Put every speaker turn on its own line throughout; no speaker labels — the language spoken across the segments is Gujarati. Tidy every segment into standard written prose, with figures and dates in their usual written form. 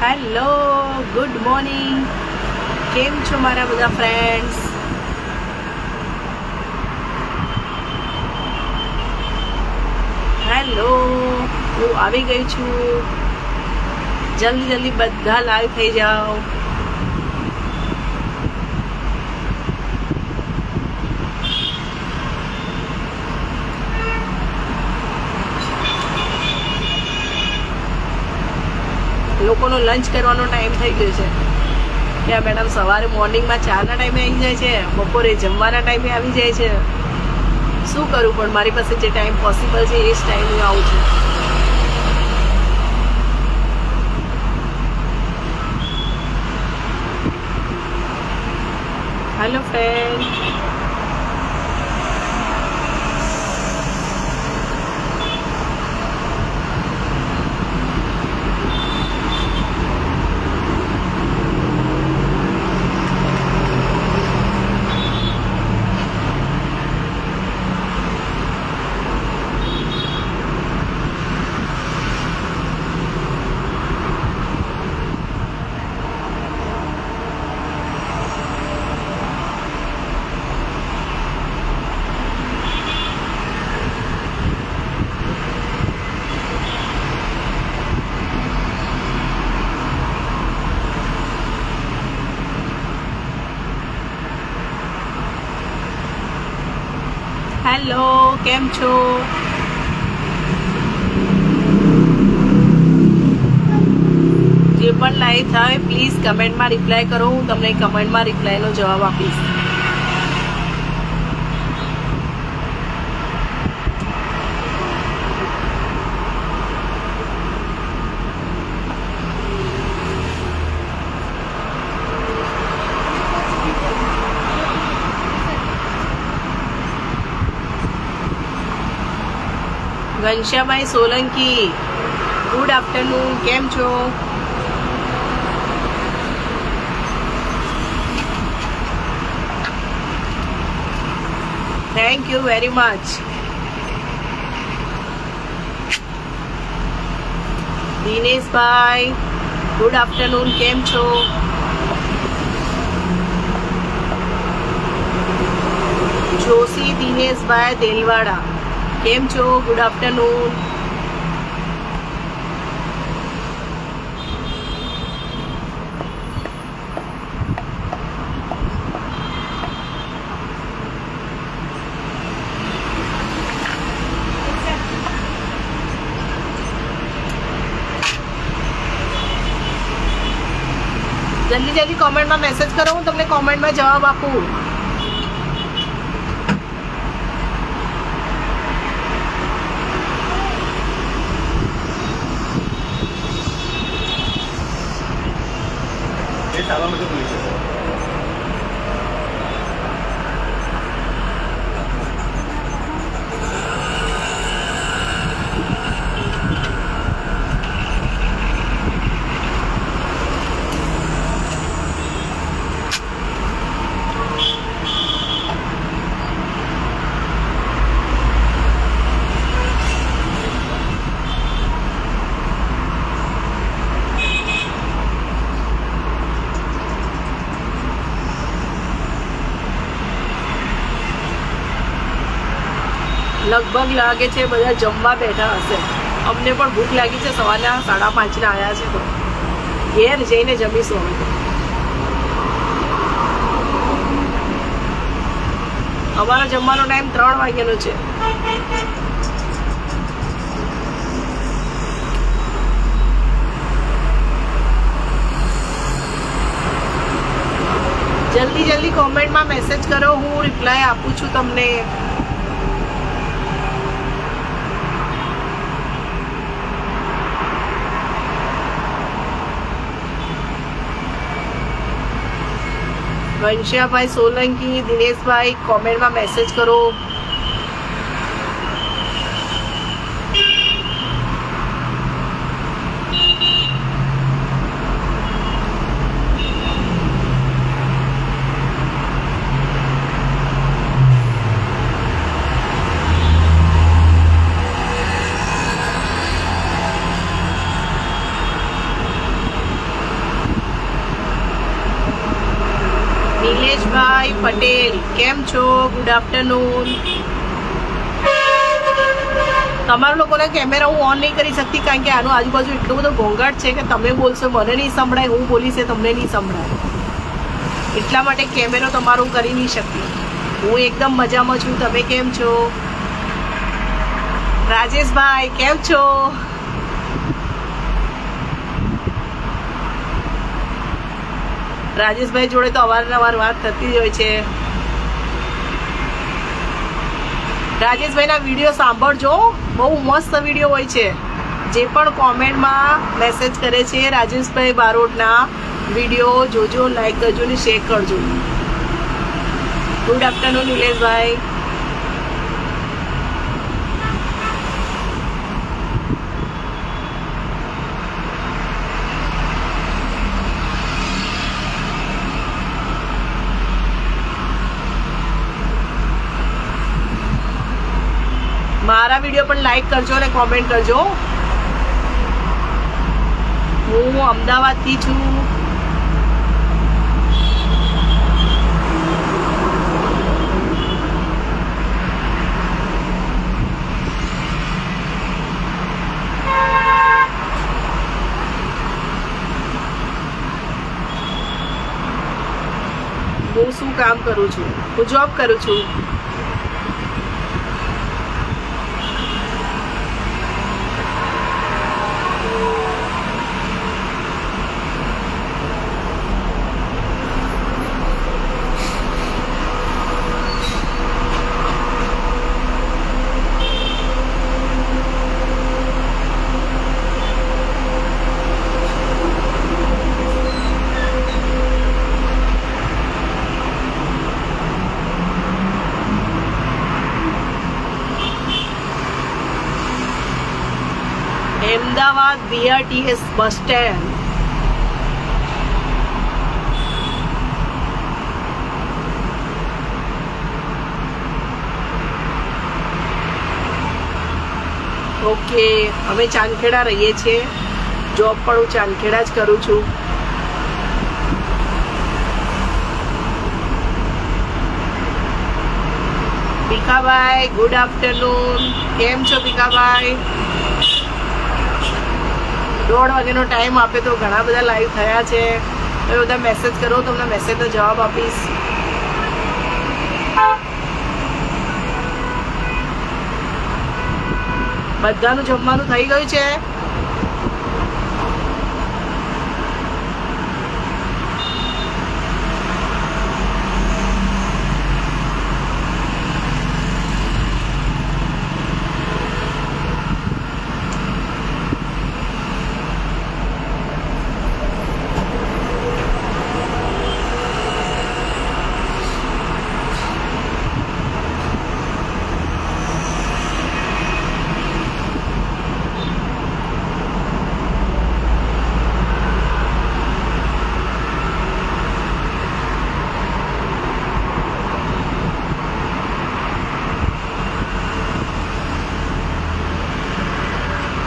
Hello, good morning. કેમ છો મારા બધા ફ્રેન્ડ્સ? હેલો, હું આવી ગઈ છું. જલ્દી જલ્દી બધા લાઈવ થઈ જાઓ. લોકોનો લંચ કરવાનો ટાઈમ થઈ ગયો છે. કે મેડમ સવારે મોર્નિંગમાં ચાના ટાઈમે આવી જાય છે, બપોરે જમવાના ટાઈમે આવી જાય છે. શું કરું, પણ મારી પાસે જે ટાઈમ પોસિબલ છે એ જ ટાઈમ હું આવું છું. Hello friend. હેલો, કેમ છો? જે પણ લાઈવ થાય પ્લીઝ કમેન્ટમાં રિપ્લાય કરો. હું તમને કમેન્ટમાં રિપ્લાયનો જવાબ આપીશ. ઘનશ્યાભાઈ સોલંકી, ગુડ આફ્ટરનૂન. કેમ છો? Thank you very much. Dineshbhai, good afternoon. કેમ છો? જોશી દિનેશભાઈ દેલવાડા, કેમ છો? Good afternoon. જલ્દી જલ્દી કોમેન્ટમાં મેસેજ કરો, હું તમને કોમેન્ટમાં જવાબ આપું. લગભગ લાગે છે બધા જમવા બેઠા હશે. અમને પણ ભૂખ લાગી છે. સવારના 5:30 આવ્યા છે, તો ઘેર જઈને જમીશું અમે. અમારો જમવાનો ટાઈમ 3 વાગ્યાનો છે. જલ્દી જલ્દી કોમેન્ટમાં મેસેજ કરો, હું રિપ્લાય આપું છું તમને. ઘનશ્યાભાઈ સોલંકી, દિનેશભાઈ, કોમેન્ટમાં મેસેજ કરો. નિલેશભાઈ પટેલ કેમ છો? Good afternoon. તમારા લોકોના કેમેરા હું ઓન નહીં કરી શકતી કારણ કે આનું આજુબાજુ એટલો બધો ઘોંઘાટ છે કે તમે બોલશો મને નહીં સંભળાય, હું બોલીશ તમને નહીં સંભળાય, એટલા માટે કેમેરો તમારો હું કરી નહીં શકતી. હું એકદમ મજામાં છું. તમે કેમ છો? રાજેશભાઈ કેમ છો? રાજેશભાઈ જોડે તો અવારનવાર વાત થતી જ હોય છે. રાજેશભાઈના વિડીયો સાંભળજો, બહુ મસ્ત વિડીયો હોય છે. જે પણ કોમેન્ટમાં મેસેજ કરે છે રાજેશભાઈ બારોટના વિડીયો જોજો, લાઈક કરજો ને શેર કરજો. ગુડ આફ્ટરનૂન નિલેશભાઈ. મારા વિડીયો પણ લાઈક કરજો અને કોમેન્ટ કરજો. હું અમદાવાદથી છું. હું શું કામ કરું છું? હું જોબ કરું છું. Ahmedabad BRTS bus stand. Okay, અમે ચાંદખેડા રહીએ છીએ. જોબ પણ હું ચાંદખેડા જ કરું છું. Bhikhabhai good afternoon. કેમ છો ભીખાભાઈ? 1:30 વાગ્યાનો ટાઈમ આપે તો ઘણા બધા લાઈવ થયા છે. તો બધા મેસેજ કરો, તમને મેસેજનો જવાબ આપીશ. બધાનું જમવાનું થઈ ગયું છે?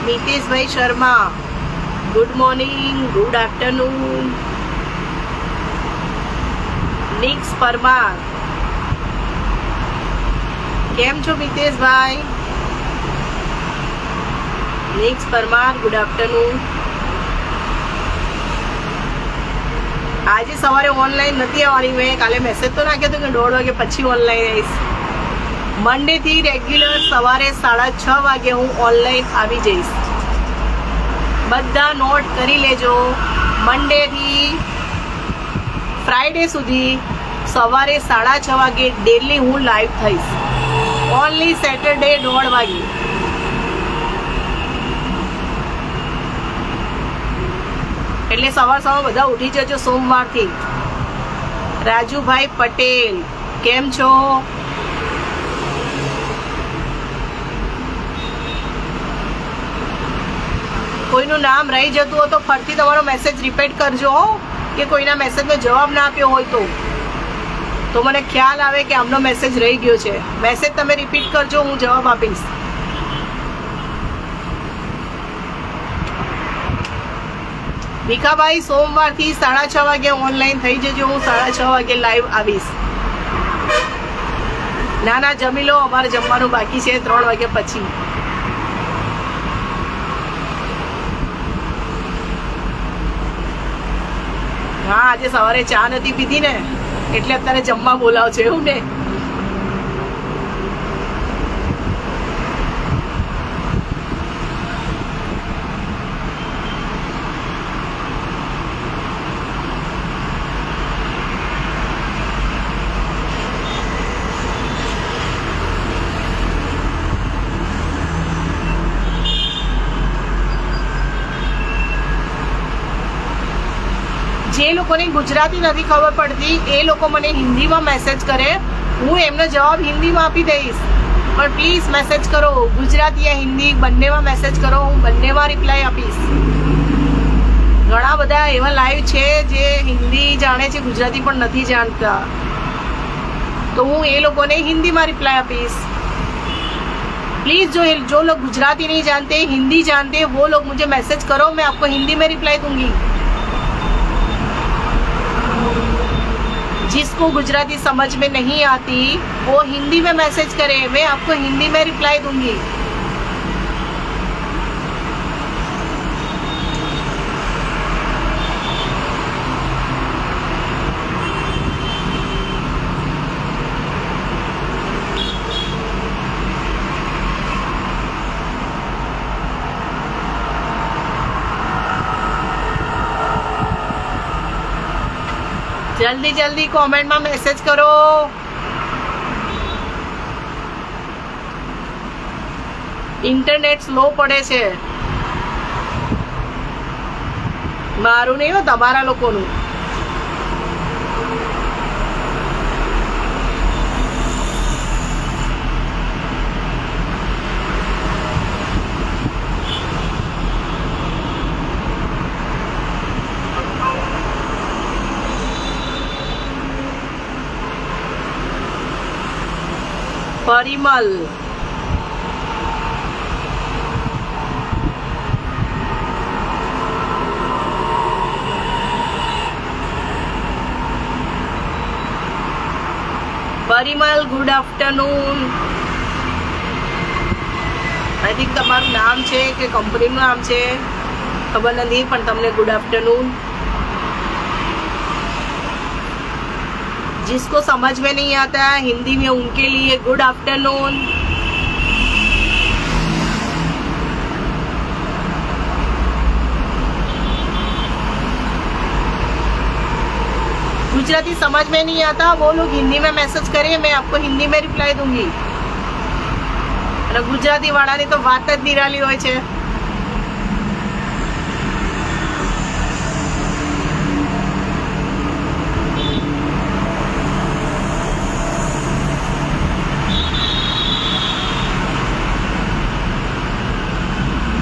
Niteshbhai Sharma good morning, good afternoon. નિક્સ પરમાર કેમ છો મિતેશભાઈ? નિક્સ પરમાર ગુડ આફ્ટરનૂન. આજે સવારે ઓનલાઈન નથી આવવાની. મેં કાલે મેસેજ તો નાખ્યો હતો કે 1:30 વાગે પછી ઓનલાઈન આવીશ. મંડે થી રેગ્યુલર સવારે 6:30 વાગે હું ઓનલાઈન આવી જઈશ. બધા નોટ કરી લેજો. મંડે થી ફ્રાઈડે સુધી સવારે 6:30 વાગે ડેલી હું લાઈવ થઈશ. ઓનલી સેટરડે 1:30 વાગે. એટલે સવાર બધા ઉઠી જજો સોમવારથી. રાજુભાઈ પટેલ કેમ છો? કોઈનું નામ રહી જતું હોય તો ફરીથી તમારો મેસેજ રિપીટ કરજો કે કોઈના મેસેજનો જવાબ ના આપ્યો હોય તો મને ખ્યાલ આવે કે આમનો મેસેજ રહી ગયો છે. મેસેજ તમે રિપીટ કરજો, હું જવાબ આપીશ. ભીખાભાઈ સોમવારથી 6:30 વાગે ઓનલાઈન થઈ જજો. હું 6:30 વાગે લાઈવ આવીશ. ના જમી લો, અમારે જમવાનું બાકી છે 3 વાગ્યા પછી. હા, આજે સવારે ચા નથી પીધી ને એટલે અત્યારે જમવા બોલાવ છો એવું ને. જે લોકોને ગુજરાતી નથી ખબર પડતી એ લોકો મને હિન્દીમાં મેસેજ કરે, હું એમનો જવાબ હિન્દીમાં આપી દઈશ. પણ પ્લીઝ મેસેજ કરો, ગુજરાતી યા હિન્દી બંનેમાં મેસેજ કરો, હું બંનેમાં રિપ્લાય આપીશ. ઘણા બધા એવા લાઈવ છે જે હિન્દી જાણે છે, ગુજરાતી પણ નથી જાણતા, તો હું એ લોકોને હિન્દીમાં રિપ્લાય આપીશ. प्लीज़ जो लोग गुजराती नहीं जानते, हिंदी जानते हैं, वो लोग मुझे मैसेज करो, मैं आपको हिंदी में रिप्लाई दूंगी. जिसको गुजराती समझ में नहीं आती वो हिंदी में मैसेज करे, मैं आपको हिंदी में रिप्लाई दूंगी. जल्दी जल्दी कमेंट में मैसेज करो. इंटरनेट स्लो पड़े छे. मारू नहीं हो, तमारा लोकोનું. Parimal, Parimal good afternoon. I think તમારું નામ છે કે કંપનીનું નામ છે ખબર નથી, પણ તમને ગુડ आफ्टरनून. जिसको समझ में नहीं आता है हिंदी में, उनके लिए गुड आफ्टरनून. गुजराती समझ में नहीं आता वो लोग हिंदी में मैसेज करें, मैं आपको हिंदी में रिप्लाई दूंगी. અને ગુજરાતી વાળાની તો વાત જ નિરાલી હોય છે.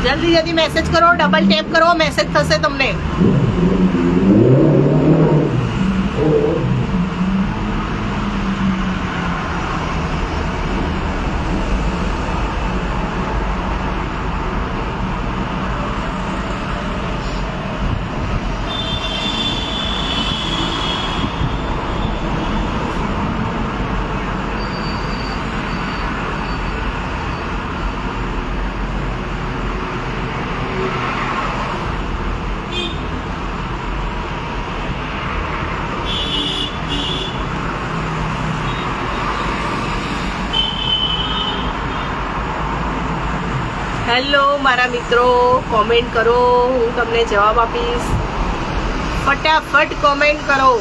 जल्दी जल्दी मैसेज करो, डबल टैप करो, मैसेज થશે તમને. હેલો મારા મિત્રો, કોમેન્ટ કરો, હું તમને જવાબ આપીશ. ફટાફટ કોમેન્ટ કરો.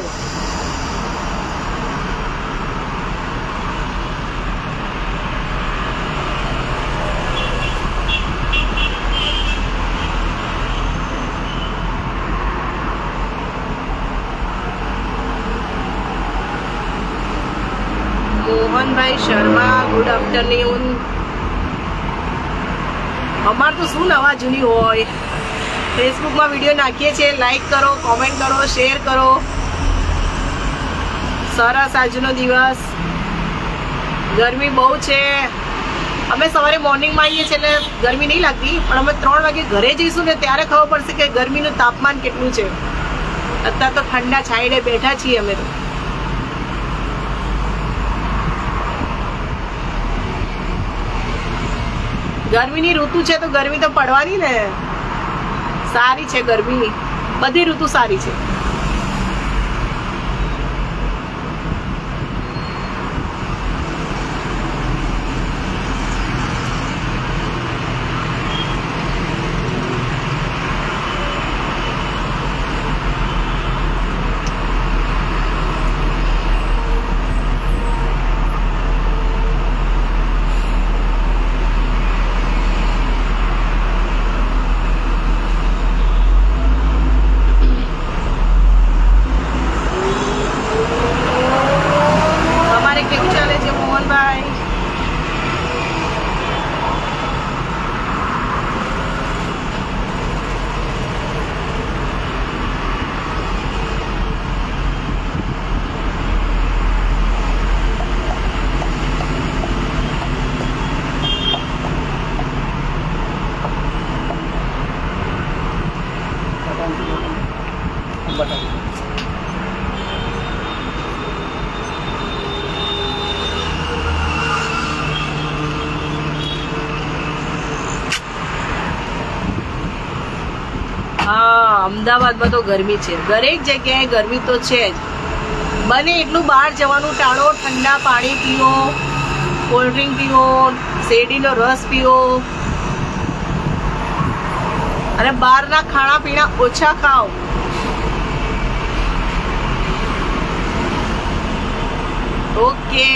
Mohanbhai Sharma good afternoon. અમાર તો શું નવા જૂની હોય. ફેસબુકમાં વિડીયો નાખીએ છીએ, લાઈક કરો, કોમેન્ટ કરો, શેર કરો. સરસ આજનો દિવસ. ગરમી બહુ છે અમે સવારે મોર્નિંગમાં આવીએ છીએ એટલે ગરમી નહીં લાગતી, પણ અમે 3 વાગે ઘરે જઈશું ને ત્યારે ખબર પડશે કે ગરમીનું તાપમાન કેટલું છે. અત્યારે તો ઠંડા છાંયડે બેઠા છીએ અમે તો. ગરમીની ઋતુ છે તો ગરમી તો પડવાની ને. સારી છે ગરમી, બધી ઋતુ સારી છે. અમદાવાદમાં તો ગરમી છે, દરેક જગ્યાએ ગરમી તો છે જ. બને એટલું બહાર જવાનું ટાળો. ઠંડા પાણી પીવો, કોલ્ડ ડ્રિંક પીવો, શેરડીનો રસ પીવો અને બહારના ખાણા પીણા ઓછા ખાઓ. ઓકે.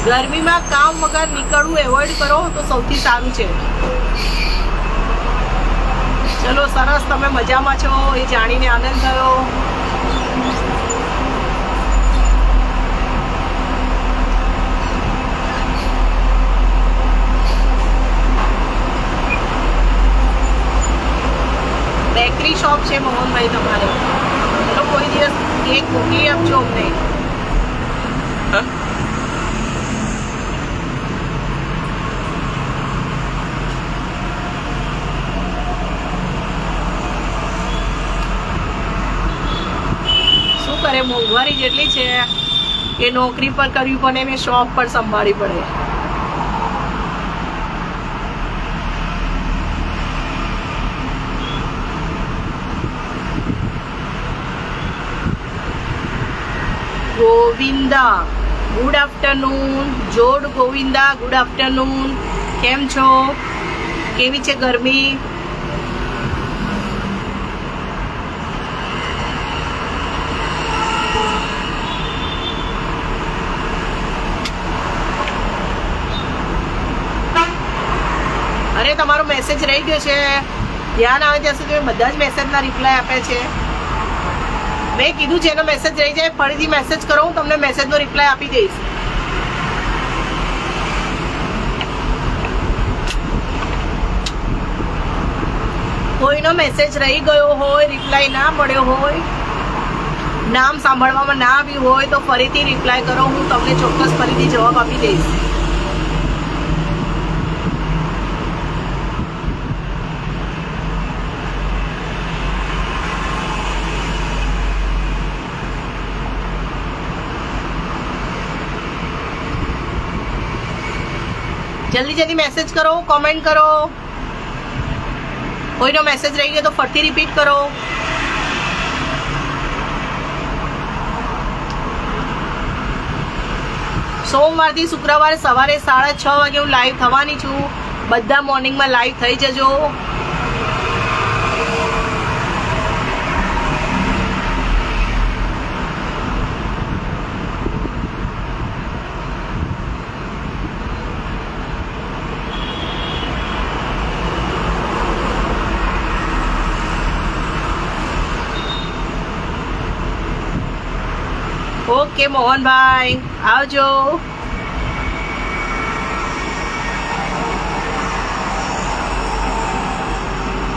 ગરમીમાં કામ વગર નીકળવું એવોઇડ કરો તો સૌથી સારું છે. ચલો સરસ, તમે મજામાં છો એ જાણીને આનંદ થયો. બેકરી શોપ છે મોહનભાઈ તમારે, ચલો કોઈ દિવસ કેક મોકલી આપજો અમને. કરે મોંઘવારી જેટલી છે કે નોકરી પર કરવી પડે ને શોપ પર સંભાળવી પડે. Govinda good afternoon. જોડ ગોવિંદા ગુડ આફ્ટરનૂન. કેમ છો? કેવી છે ગરમી? અરે તમારો મેસેજ રહી ગયો છે, ધ્યાન આવે ત્યાં સુધી બધા જ મેસેજના રિપ્લાય આપે છે. મેં કીધું છે એનો મેસેજ રહી જાય ફરીથી મેસેજ કરો, હું તમને મેસેજનો રિપ્લાય આપી દઈશ. કોઈનો મેસેજ રહી ગયો હોય, રિપ્લાય ના મળ્યો હોય, નામ સાંભળવામાં ના આવ્યું હોય તો ફરીથી રિપ્લાય કરો, હું તમને ચોક્કસ ફરીથી જવાબ આપી દઈશ. જલ્દી જલ્દી મેસેજ કરો, કોમેન્ટ કરો. કોઈનો મેસેજ રહી ગયો તો ફરીથી રિપીટ કરો. સોમવારથી શુક્રવાર સવારે 6:30 વાગે હું લાઈવ થવાની છું. બધા મોર્નિંગમાં લાઈવ થઈ જજો. ઓકે મોહનભાઈ, આવજો.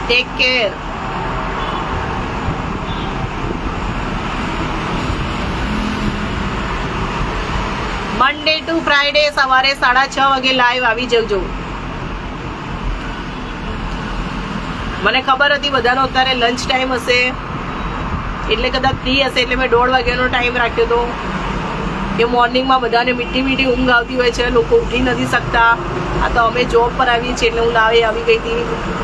Take care. Monday to Friday સવારે 6:30 વાગે લાઈવ આવી જજો. મને ખબર હતી બધાનો અત્યારે લંચ ટાઈમ હશે એટલે કદાચ ફ્રી હશે એટલે મેં 1:30 વાગ્યાનો ટાઈમ રાખ્યો હતો કે મોર્નિંગમાં બધાને મીઠી મીઠી ઊંઘ આવતી હોય છે, લોકો ઉઠી નથી શકતા. આ તો અમે જોબ પર આવીએ છીએ એટલે હું લાવે આવી ગઈ હતી.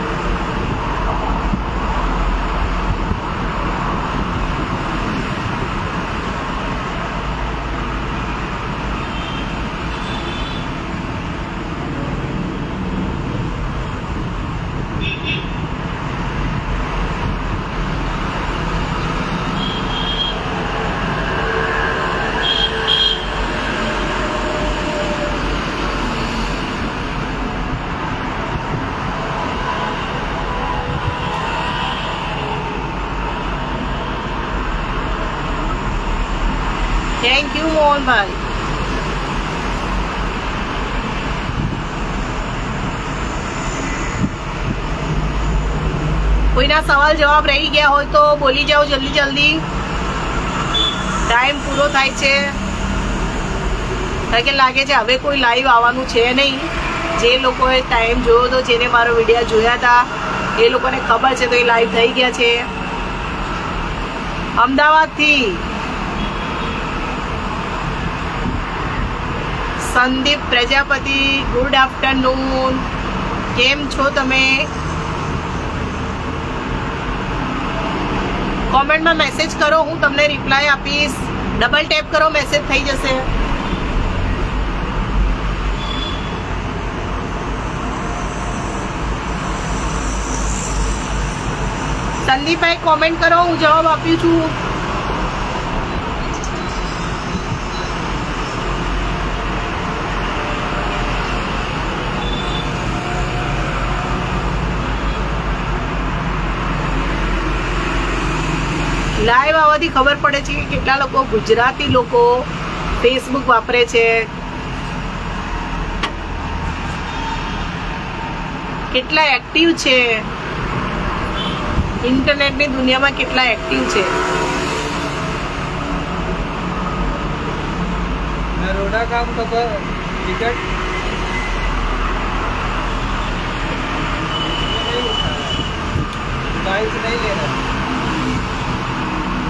Thank you Mohanbhai. કોઈના સવાલ જવાબ રહી ગયા હોય તો બોલી જાઓ જલ્દી જલ્દી, ટાઈમ પૂરો થાય છે. કારણ કે લાગે છે હવે કોઈ લાઈવ આવવાનું છે નહીં. જે લોકોએ ટાઈમ જોયો હતો, જેને મારો વિડીયો જોયા હતા એ લોકોને ખબર છે તો એ લાઈવ થઈ ગયા છે. અમદાવાદથી સંદીપ પ્રજાપતિ, ગુડ આફ્ટરનૂન. કેમ છો તમે? કોમેન્ટમાં મેસેજ કરો, હું તમને રિપ્લાય આપીશ. ડબલ ટેપ કરો, મેસેજ થઈ જશે. સંદીપભાઈ કોમેન્ટ કરો, હું જવાબ આપ્યું છું. લાઈવ આવવાથી ખબર પડે છે કે કેટલા લોકો, ગુજરાતી લોકો ફેસબુક વાપરે છે, કેટલા એક્ટિવ છે, ઇન્ટરનેટની દુનિયામાં કેટલા એક્ટિવ છે.
नरोडा काम का टिकट मोबाइल से नहीं ले रहा,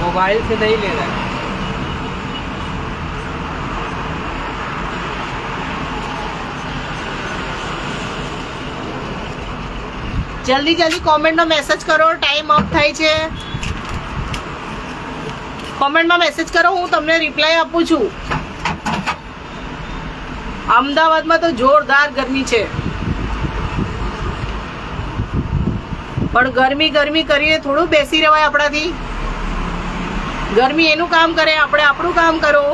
मोबाइल से नहीं ले रहा.
જલ્દી જલ્દી કોમેન્ટનો મેસેજ કરો, ટાઈમ અપ થાય છે. કોમેન્ટમાં મેસેજ કરો, હું તમને રિપ્લાય આપું છું. અમદાવાદમાં તો જોરદાર ગરમી છે, પણ ગરમી ગરમી કરીને થોડું બેસી રહેવાય આપણાથી. ગરમી એનું કામ કરે, આપણે આપણું કામ કરો.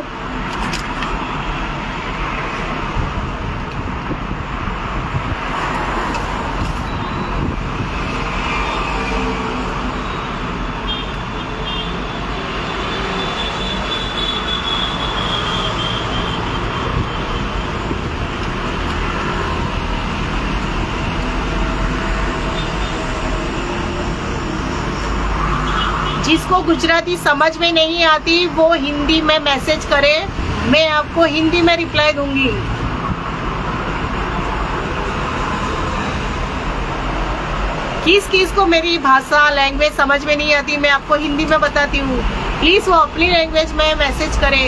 जिसको गुजराती समझ में नहीं आती वो हिंदी में मैसेज करे, मैं आपको हिंदी में रिप्लाई दूंगी. किस को मेरी भाषा लैंग्वेज समझ में नहीं आती, मैं आपको हिंदी में बताती हूँ. प्लीज वो अपनी लैंग्वेज में मैसेज करे.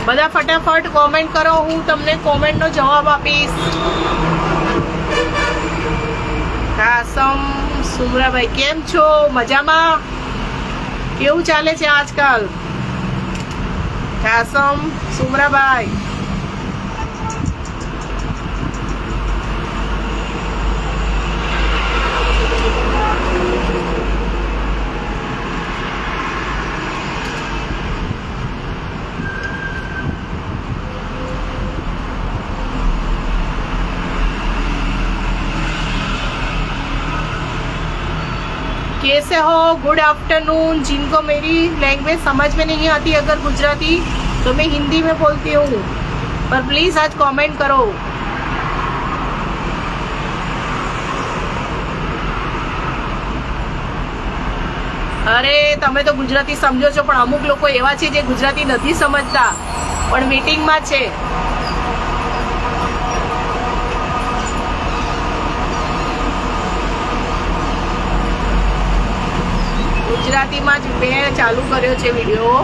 બધા ફટાફટ કોમેન્ટ કરો, હું તમને કોમેન્ટનો જવાબ આપીશ. કાસમ સુમરાભાઈ કેમ છો? મજામાં? કેવું ચાલે છે આજકાલ? કાસમ સુમરાભાઈ कैसे हो? Good afternoon. जिनको मेरी लैंग्वेज समझ में नहीं आती अगर गुजराती तो मैं हिंदी में बोलती हूँ, पर प्लीज़ आज कमेंट करो. અરે તમે તો ગુજરાતી સમજો છો, પણ અમુક લોકો એવા છે જે ગુજરાતી નથી સમજતા પણ મીટિંગમાં છે. ગુજરાતીમાં જ મેં ચાલુ કર્યો છે વિડીયો,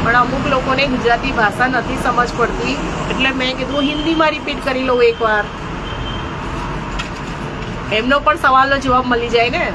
પણ અમુક લોકોને ગુજરાતી ભાષા નથી સમજ પડતી, એટલે મેં કીધું હિન્દીમાં રિપીટ કરી લઉં એકવાર, એમનો પણ સવાલનો જવાબ મળી જાય ને.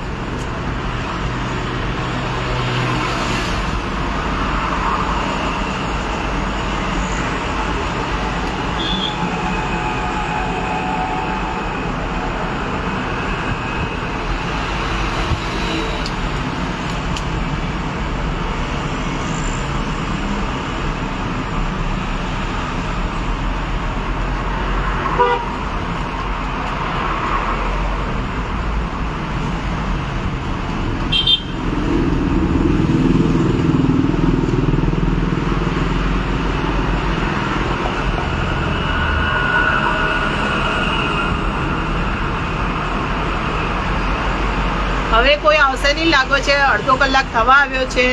હવે કોઈ આવશે નહીં લાગો છે, અડધો કલાક થવા આવ્યો છે.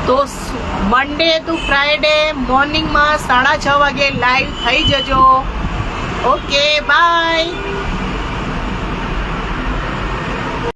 તો મંડે ટુ ફ્રાઈડે મોર્નિંગમાં 6:30 વાગે લાઈવ થઈ જજો. Okay bye.